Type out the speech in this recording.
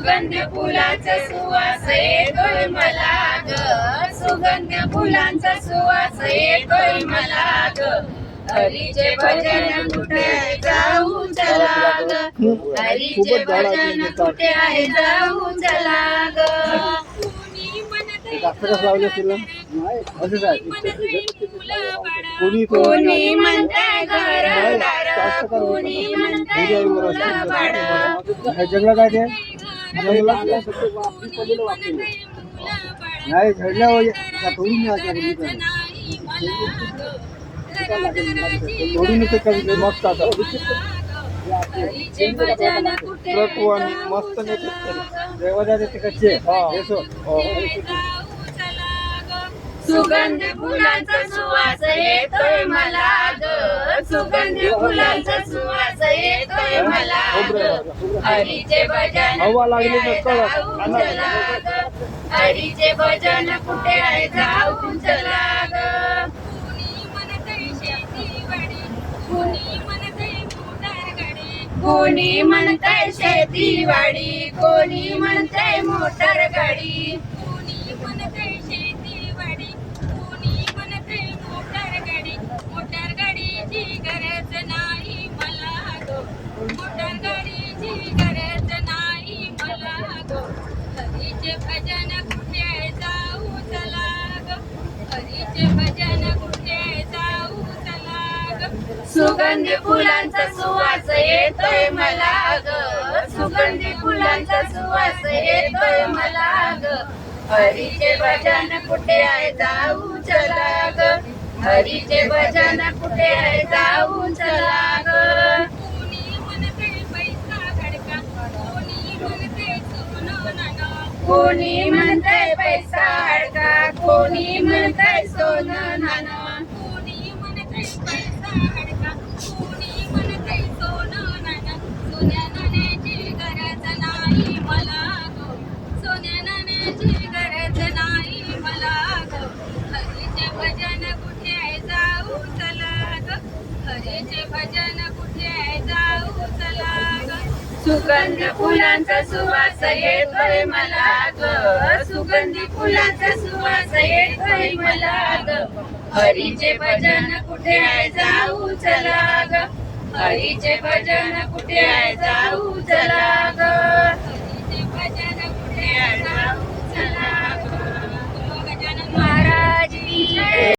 सुगंध फुलांचा सुवास येतोय मला ग, सुगंध फुलांचा सुवास येतोय मला ग. हरीचे भजन कुठे जाऊ चला ग, हरीचे भजन कुठे आहे जाऊ चला ग. कोणी म्हणताय घरदार, कोणी म्हणताय मुलं बाळ. जंगला काय ते नाही झडल्या थोडी ते कविते मस्त आता मस्त देवाच्या कच्चे सुगंध फुलांचा सुवास येतोय मला ग, सुगंध फुलांचा सुवास येतोय मला ग. हरीचे भजन जाऊ चला ग, हरीचे भजन कुठे आहे जाऊ चला ग. कोणी म्हणताय शेतीवाडी, कोणी म्हणताय मोटर गाडी. कोणी म्हणताय शेतीवाडी, कोणी म्हणताय मोटर गाडी. मोटर गाडीची गरज नाही मला गो, मोटर गाडीची गरज नाही मला गो. हरीचे भजन कुठे जाऊ चला ग, हरीचे भजन कुठे जाऊ चला ग. सुगंध फुलांचा सुवास येतोय मला ग, सुगंधी फुलांचा सुवास येतोय मला ग. हरीचे भजन कुठे आहे जाऊ चला ग, हरीचे भजन कुठे आहे जाऊ चला ग. कोणी म्हणते पैसा खडका, कोणी म्हणते सोनं नाणं. कोणी म्हणताय पैसा अडका, कोणी म्हणताय सोनं नाणं. कोणी म्हणते पैसा खडका, कोणी म्हणते सोनं नाणं. सोन्या नाण्याची गरज नाही मला गो, सोन्या नाण्याची गरज नाही मला गो. हरीचे भजन कुठे जाऊ चला ग, हरीचे भजन कुठे जाऊ चला ग. सुगंध फुलांचा सुवास येतोय मला ग, सुगंधी फुलांचा सुवास येतोय मला ग. हरीचे भजन कुठे आहे जाऊ चला ग, हरीचे भजन कुठे आहे जाऊ चला ग. हरीचे भजन कुठे